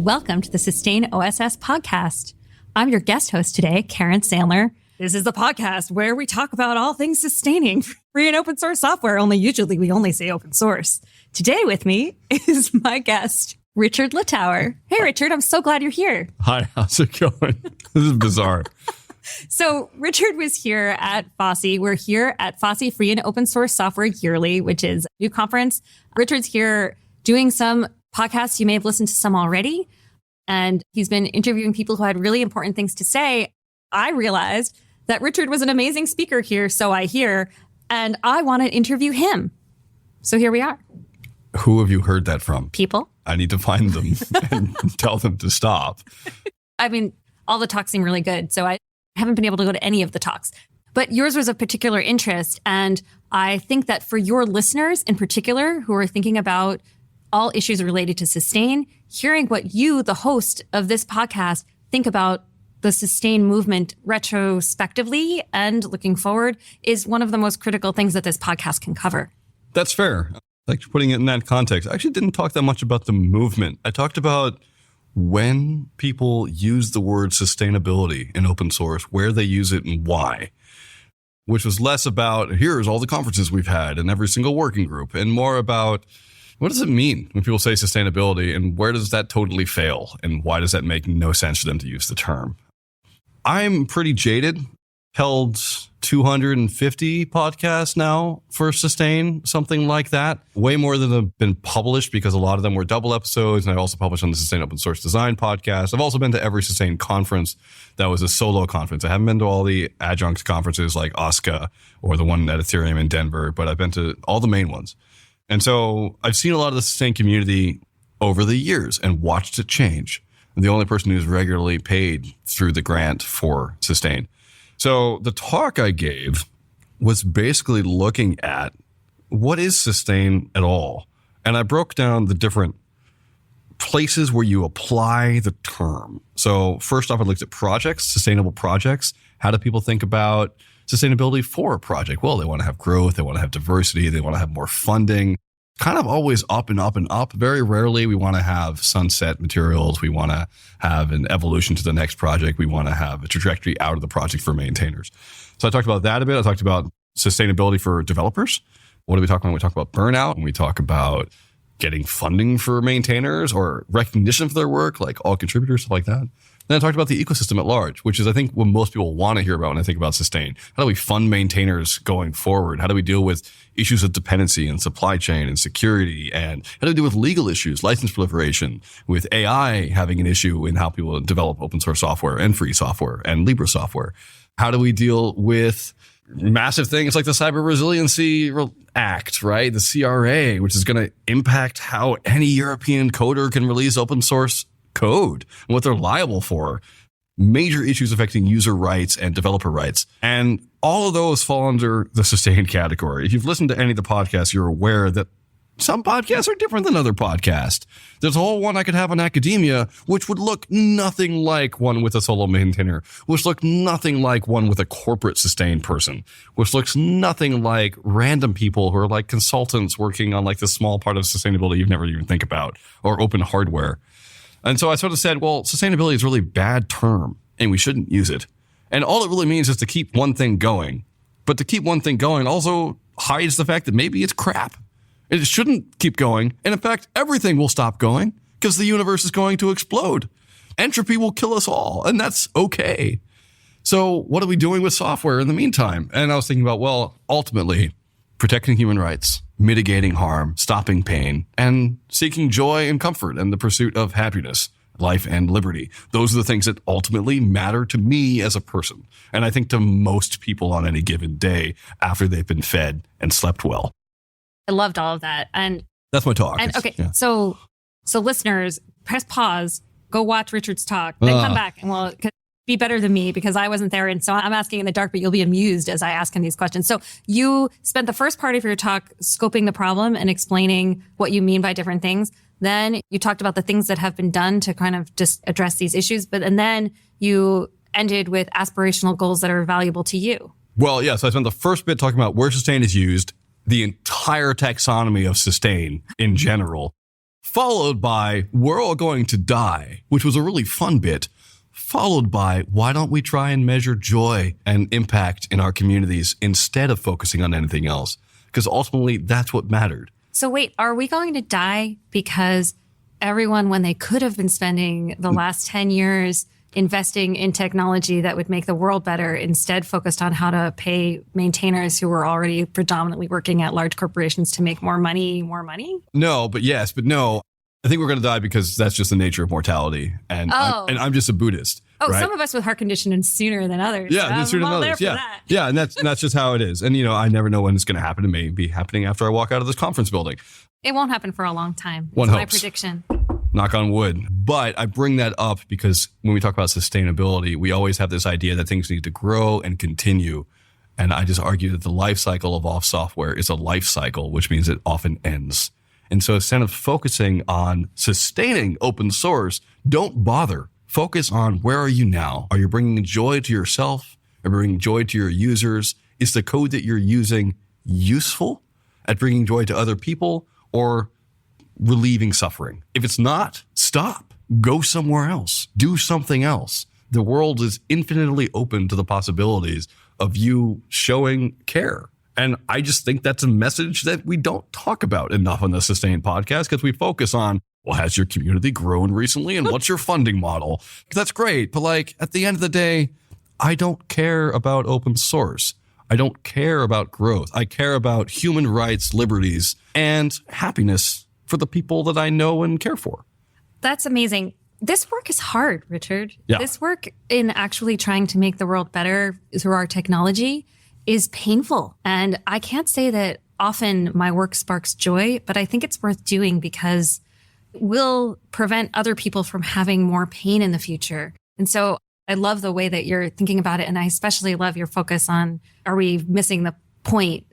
welcome to the Sustain OSS podcast. I'm your guest host today, Karen Sandler. This is the podcast where we talk about all things sustaining free and open source software, usually we only say open source. Today with me is my guest, Richard Littauer. Hey, Richard, I'm so glad you're here. Hi, how's it going? This is bizarre. So Richard was here at FOSSY. We're here at FOSSY Free and Open Source Software Yearly, which is a new conference. Richard's here doing some podcasts. You may have listened to some already. And he's been interviewing people who had really important things to say. I realized that Richard was an amazing speaker here, so I hear, and I want to interview him. So here we are. Who have you heard that from? People. I need to find them and tell them to stop. I mean, all the talks seem really good, so I haven't been able to go to any of the talks. But yours was of particular interest, and I think that for your listeners in particular who are thinking about all issues related to sustain, hearing what you, the host of this podcast, think about the sustain movement retrospectively and looking forward is one of the most critical things that this podcast can cover. That's fair. Like putting it in that context. I actually didn't talk that much about the movement. I talked about when people use the word sustainability in open source, where they use it and why, which was less about here's all the conferences we've had and every single working group, and more about what does it mean when people say sustainability and where does that totally fail and why does that make no sense for them to use the term? I'm pretty jaded, held 250 podcasts now for sustain, something like that. Way more than have been published because a lot of them were double episodes. And I also published on the Sustain Open Source Design podcast. I've also been to every sustain conference that was a solo conference. I haven't been to all the adjunct conferences like OSCA or the one at Ethereum in Denver, but I've been to all the main ones. And so I've seen a lot of the sustain community over the years and watched it change. I'm the only person who's regularly paid through the grant for sustain. So the talk I gave was basically looking at what is sustain at all. And I broke down the different places where you apply the term. So first off, I looked at projects, sustainable projects. How do people think about sustainability for a project? Well, they want to have growth. They want to have diversity. They want to have more funding. Kind of always up and up and up. Very rarely we want to have sunset materials. We want to have an evolution to the next project. We want to have a trajectory out of the project for maintainers. So I talked about that a bit. I talked about sustainability for developers. What do we talk about when we talk about burnout? When we talk about getting funding for maintainers or recognition for their work, like all contributors, stuff like that. Then I talked about the ecosystem at large, which is, I think, what most people want to hear about when I think about sustain. How do we fund maintainers going forward? How do we deal with issues of dependency and supply chain and security? And how do we deal with legal issues, license proliferation, with AI having an issue in how people develop open source software and free software and Libre software? How do we deal with massive things like the Cyber Resiliency Act, right? The CRA, which is going to impact how any European coder can release open source code and what they're liable for. Major issues affecting user rights and developer rights. And all of those fall under the sustain category. If you've listened to any of the podcasts, you're aware that some podcasts are different than other podcasts. There's a whole one I could have on academia, which would look nothing like one with a solo maintainer, which look nothing like one with a corporate sustain person, which looks nothing like random people who are like consultants working on like the small part of sustainability you've never even think about, or open hardware. And so I sort of said, well, sustainability is a really bad term and we shouldn't use it. And all it really means is to keep one thing going. But to keep one thing going also hides the fact that maybe it's crap. It shouldn't keep going. And in fact, everything will stop going because the universe is going to explode. Entropy will kill us all, and that's okay. So what are we doing with software in the meantime? And I was thinking about, well, ultimately, protecting human rights, mitigating harm, stopping pain, and seeking joy and comfort and the pursuit of happiness, life and liberty. Those are the things that ultimately matter to me as a person. And I think to most people on any given day after they've been fed and slept well. I loved all of that. And that's my talk. And okay, yeah. So listeners, press pause, go watch Richard's talk, then come back and we'll be better than me because I wasn't there. And so I'm asking in the dark, but you'll be amused as I ask him these questions. So you spent the first part of your talk scoping the problem and explaining what you mean by different things. Then you talked about the things that have been done to kind of just address these issues. And then you ended with aspirational goals that are valuable to you. Well, yeah. So I spent the first bit talking about where sustain is used, the entire taxonomy of sustain in general, followed by we're all going to die, which was a really fun bit, followed by why don't we try and measure joy and impact in our communities instead of focusing on anything else? Because ultimately, that's what mattered. So wait, are we going to die because everyone, when they could have been spending the last 10 years investing in technology that would make the world better, instead focused on how to pay maintainers who were already predominantly working at large corporations to make more money? No, but yes, but no. I think we're going to die because that's just the nature of mortality. And, I'm just a Buddhist. Oh, right? Some of us with heart condition sooner than others. Yeah, so sooner than others. Yeah. Yeah, and that's just how it is. And, I never know when it's going to happen. It may be happening after I walk out of this conference building. It won't happen for a long time. One That's hopes. my prediction. Knock on wood. But I bring that up because when we talk about sustainability, we always have this idea that things need to grow and continue. And I just argue that the life cycle of all software is a life cycle, which means it often ends. And so instead of focusing on sustaining open source, don't bother. Focus on where are you now? Are you bringing joy to yourself? Are you bringing joy to your users? Is the code that you're using useful at bringing joy to other people or relieving suffering? If it's not, stop. Go somewhere else. Do something else. The world is infinitely open to the possibilities of you showing care. And I just think that's a message that we don't talk about enough on the Sustain podcast because we focus on, well, has your community grown recently? And what's your funding model? That's great. But at the end of the day, I don't care about open source. I don't care about growth. I care about human rights, liberties, and happiness for the people that I know and care for. That's amazing. This work is hard, Richard. Yeah. This work in actually trying to make the world better through our technology is painful. And I can't say that often my work sparks joy, but I think it's worth doing because it will prevent other people from having more pain in the future. And so I love the way that you're thinking about it. And I especially love your focus on, are we missing the point?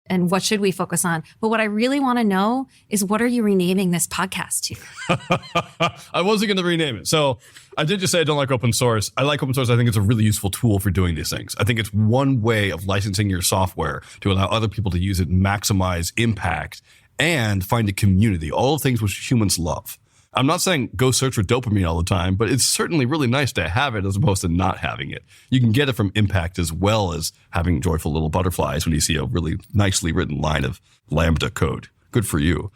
And what should we focus on? But what I really want to know is, what are you renaming this podcast to? I wasn't going to rename it. So I did just say I don't like open source. I like open source. I think it's a really useful tool for doing these things. I think it's one way of licensing your software to allow other people to use it, maximize impact, and find a community. All the things which humans love. I'm not saying go search for dopamine all the time, but it's certainly really nice to have it as opposed to not having it. You can get it from impact as well as having joyful little butterflies when you see a really nicely written line of Lambda code. Good for you.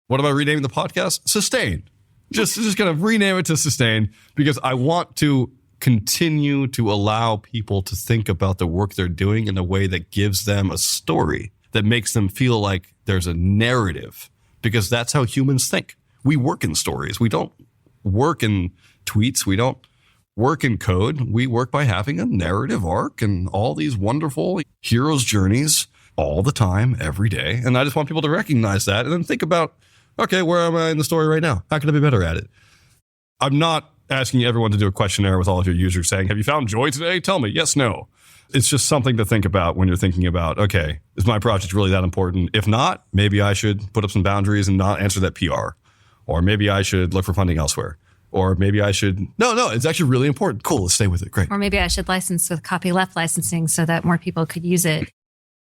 What am I renaming the podcast? Sustain. Just going to rename it to Sustain because I want to continue to allow people to think about the work they're doing in a way that gives them a story, that makes them feel like there's a narrative, because that's how humans think. We work in stories. We don't work in tweets. We don't work in code. We work by having a narrative arc and all these wonderful hero's journeys all the time, every day. And I just want people to recognize that and then think about, okay, where am I in the story right now? How can I be better at it? I'm not asking everyone to do a questionnaire with all of your users saying, have you found joy today? Tell me. Yes, no. It's just something to think about when you're thinking about, okay, is my project really that important? If not, maybe I should put up some boundaries and not answer that PR. Or maybe I should look for funding elsewhere. Or maybe I should, no, it's actually really important. Cool, let's stay with it. Great. Or maybe I should license with copyleft licensing so that more people could use it.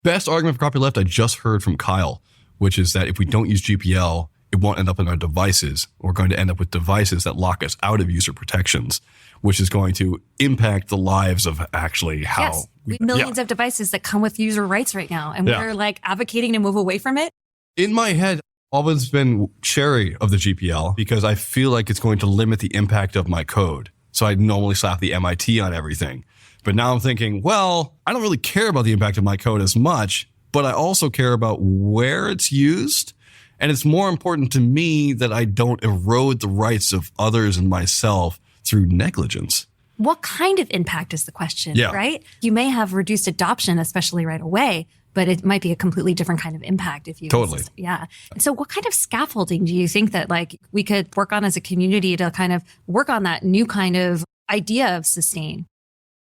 Best argument for copyleft I just heard from Kyle, which is that if we don't use GPL, it won't end up in our devices. We're going to end up with devices that lock us out of user protections, which is going to impact the lives of actually how. Yes, millions of devices that come with user rights right now. And we're advocating to move away from it. In my head, always been chary of the GPL because I feel like it's going to limit the impact of my code. So I normally slap the MIT on everything. But now I'm thinking, well, I don't really care about the impact of my code as much, but I also care about where it's used. And it's more important to me that I don't erode the rights of others and myself through negligence. What kind of impact is the question, Yeah. right? You may have reduced adoption, especially right away, but it might be a completely different kind of impact if you Totally. Yeah. So what kind of scaffolding do you think that we could work on as a community to kind of work on that new kind of idea of sustain?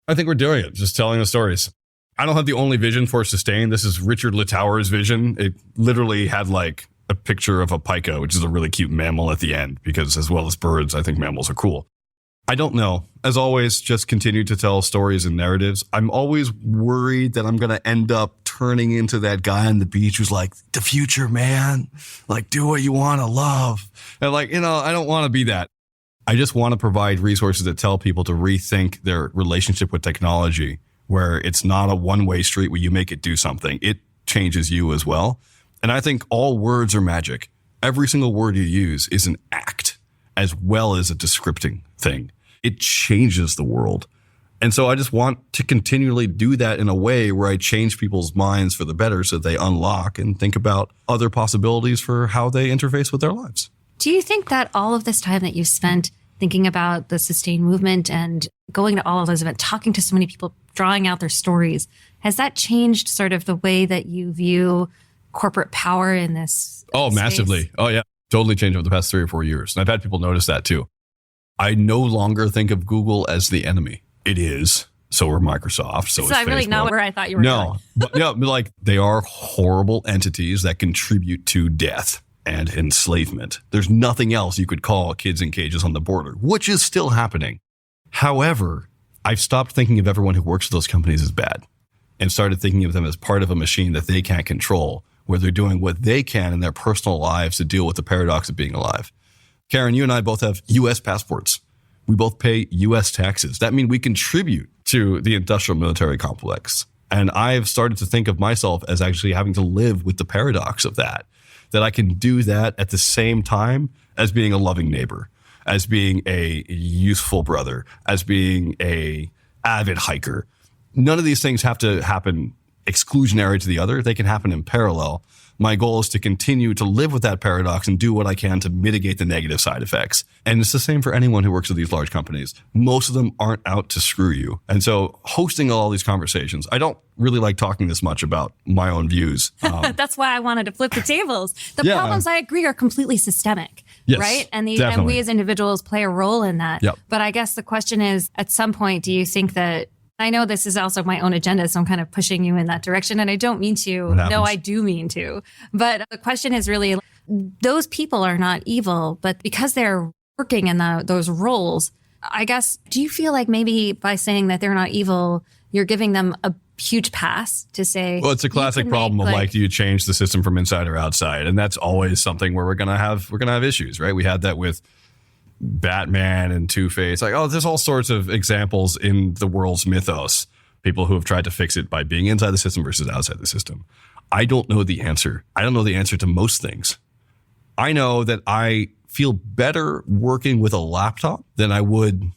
I think we're doing it, just telling the stories. I don't have the only vision for Sustain. This is Richard Littauer's vision. It literally had a picture of a pika, which is a really cute mammal at the end, because as well as birds, I think mammals are cool. I don't know. As always, just continue to tell stories and narratives. I'm always worried that I'm going to end up turning into that guy on the beach who's like, the future, man. Like, do what you want to love. And like, I don't want to be that. I just want to provide resources that tell people to rethink their relationship with technology, where it's not a one-way street where you make it do something. It changes you as well. And I think all words are magic. Every single word you use is an act as well as a descripting thing. It changes the world. And so I just want to continually do that in a way where I change people's minds for the better so they unlock and think about other possibilities for how they interface with their lives. Do you think that all of this time that you've spent thinking about the sustain movement and going to all of those events, talking to so many people, drawing out their stories, has that changed sort of the way that you view corporate power in this space? Massively. Oh, yeah. Totally changed over the past 3 or 4 years. And I've had people notice that too. I no longer think of Google as the enemy. It is. So are Microsoft. So is I really Facebook. not where I thought you were going. But like they are horrible entities that contribute to death and enslavement. There's nothing else you could call kids in cages on the border, which is still happening. However, I've stopped thinking of everyone who works for those companies as bad and started thinking of them as part of a machine that they can't control, where they're doing what they can in their personal lives to deal with the paradox of being alive. Karen, you and I both have U.S. passports. We both pay U.S. taxes. That means we contribute to the industrial military complex. And I've started to think of myself as actually having to live with the paradox of that I can do that at the same time as being a loving neighbor, as being a useful brother, as being a avid hiker. None of these things have to happen exclusionary to the other. They can happen in parallel. My goal is to continue to live with that paradox and do what I can to mitigate the negative side effects. And it's the same for anyone who works with these large companies. Most of them aren't out to screw you. And so hosting all these conversations, I don't really like talking this much about my own views. That's why I wanted to flip the tables. The problems, I agree, are completely systemic, yes, right? And definitely. we as individuals play a role in that. Yep. But I guess the question is, at some point, do you think that, I know this is also my own agenda, so I'm kind of pushing you in that direction, and I don't mean to. No, I do mean to. But the question is really, those people are not evil, but because they're working in those roles, I guess, do you feel like maybe by saying that they're not evil, you're giving them a huge pass to say? Well, it's a classic problem of like, do you change the system from inside or outside? And that's always something where we're gonna have issues, right? We had that with Batman and Two-Face. Like, there's all sorts of examples in the world's mythos. People who have tried to fix it by being inside the system versus outside the system. I don't know the answer. I don't know the answer to most things. I know that I feel better working with a laptop than I would,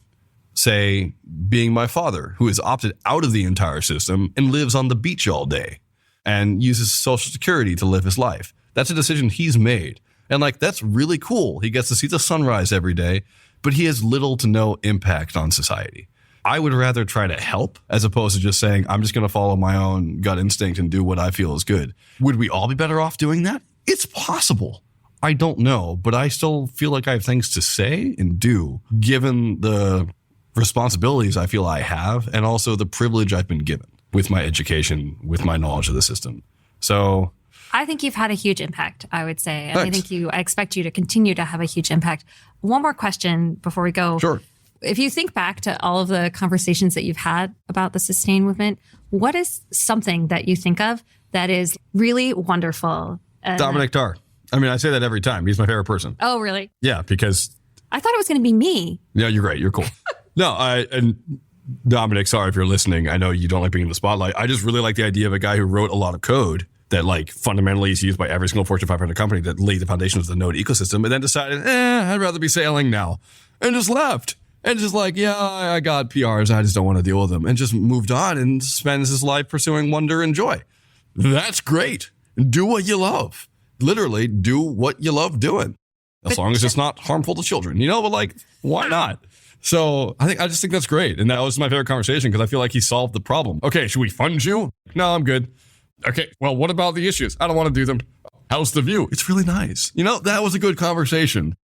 say, being my father, who has opted out of the entire system and lives on the beach all day and uses Social Security to live his life. That's a decision he's made. And like, that's really cool. He gets to see the sunrise every day, but he has little to no impact on society. I would rather try to help as opposed to just saying, I'm just going to follow my own gut instinct and do what I feel is good. Would we all be better off doing that? It's possible. I don't know, but I still feel like I have things to say and do, given the responsibilities I feel I have and also the privilege I've been given with my education, with my knowledge of the system. So I think you've had a huge impact, I would say. And Thanks. I expect you to continue to have a huge impact. One more question before we go. Sure. If you think back to all of the conversations that you've had about the sustain movement, what is something that you think of that is really wonderful? Dominic Tarr. I mean, I say that every time. He's my favorite person. Oh, really? Yeah, because I thought it was going to be me. yeah, you're great. You're cool. And Dominic, sorry if you're listening. I know you don't like being in the spotlight. I just really like the idea of a guy who wrote a lot of code that like fundamentally is used by every single Fortune 500 company that laid the foundation of the node ecosystem and then decided, I'd rather be sailing now, and just left. And just like, yeah, I got PRs. I just don't want to deal with them. And just moved on and spends his life pursuing wonder and joy. That's great. Do what you love. Literally do what you love doing. As long as it's not harmful to children, but like, why not? So I just think that's great. And that was my favorite conversation because I feel like he solved the problem. Okay, should we fund you? No, I'm good. Okay, well, what about the issues? I don't want to do them. How's the view? It's really nice. That was a good conversation.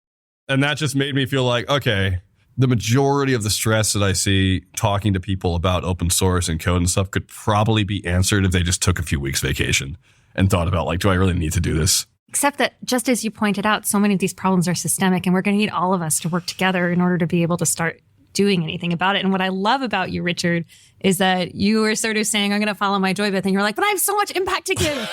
And that just made me feel like, okay, the majority of the stress that I see talking to people about open source and code and stuff could probably be answered if they just took a few weeks vacation and thought about like, do I really need to do this? Except that, just as you pointed out, so many of these problems are systemic, and we're going to need all of us to work together in order to be able to start doing anything about it. And what I love about you, Richard, is that you were sort of saying, I'm going to follow my joy, but then you're like, but I have so much impact to give.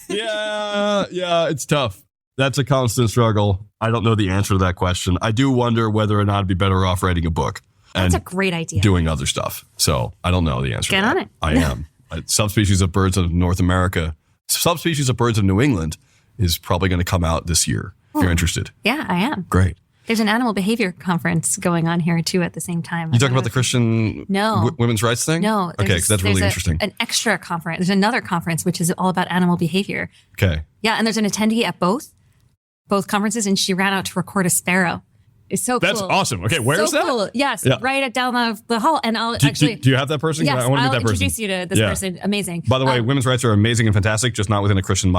Yeah, it's tough. That's a constant struggle. I don't know the answer to that question. I do wonder whether or not I'd be better off writing a book. That's a great idea. Doing other stuff. So I don't know the answer. Get to that. on it. I am. Subspecies of birds of North America, subspecies of birds of New England is probably going to come out this year. If you're interested. Yeah, I am. Great. There's an animal behavior conference going on here too at the same time. You talking about the Christian women's rights thing? No. Okay, because that's really interesting. An extra conference. There's another conference which is all about animal behavior. Okay. Yeah, and there's an attendee at both conferences, and she ran out to record a sparrow. It's so cool. That's awesome. Okay, where is that? Cool. Yes, right down the hall. And I'll do you have that person? Yes, I want to meet I'll that person. introduce you to this person. Amazing. By the way, women's rights are amazing and fantastic, just not within a Christian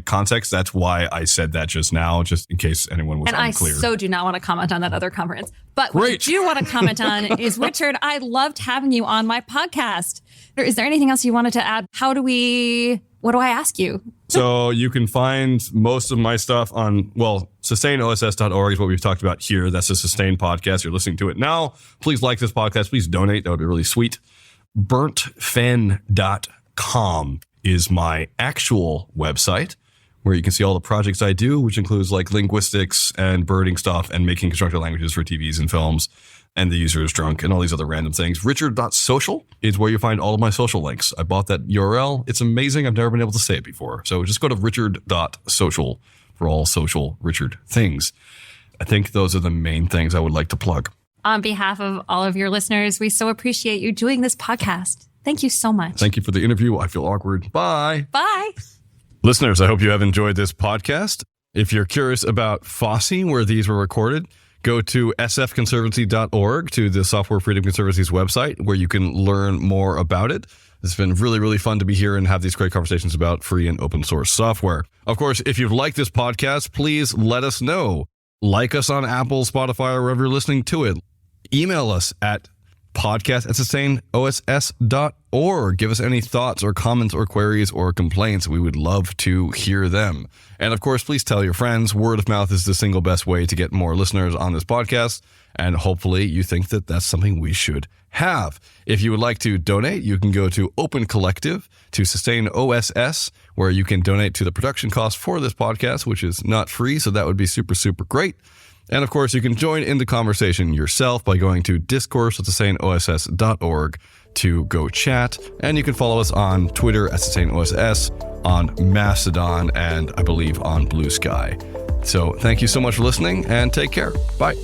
context. That's why I said that just now, just in case anyone was unclear. I so do not want to comment on that other conference. But what I do want to comment on is, Richard, I loved having you on my podcast. Is there anything else you wanted to add? What do I ask you? So you can find most of my stuff on, sustaiноss.org is what we've talked about here. That's a Sustain podcast. You're listening to it now. Please like this podcast. Please donate. That would be really sweet. burntfen.com is my actual website where you can see all the projects I do, which includes like linguistics and birding stuff and making constructed languages for TVs and films. And the user is drunk and all these other random things. Richard.social is where you find all of my social links. I bought that URL. It's amazing. I've never been able to say it before. So just go to richard.social for all social Richard things. I think those are the main things I would like to plug. On behalf of all of your listeners, we so appreciate you doing this podcast. Thank you so much. Thank you for the interview. I feel awkward. Bye. Bye. Listeners, I hope you have enjoyed this podcast. If you're curious about FOSSY, where these were recorded, go to sfconservancy.org, to the Software Freedom Conservancy's website, where you can learn more about it. It's been really, really fun to be here and have these great conversations about free and open source software. Of course, if you've liked this podcast, please let us know. Like us on Apple, Spotify, or wherever you're listening to it. Email us at podcast@sustaiноss.org. Give us any thoughts or comments or queries or complaints. We would love to hear them. And of course, please tell your friends. Word of mouth is the single best way to get more listeners on this podcast. And hopefully you think that that's something we should have. If you would like to donate, you can go to Open Collective to Sustain OSS, where you can donate to the production cost for this podcast, which is not free. So that would be super, super great. And of course, you can join in the conversation yourself by going to discourse@sustainoss.org to go chat. And you can follow us on Twitter @sustainoss, on Mastodon, and I believe on Blue Sky. So thank you so much for listening and take care. Bye.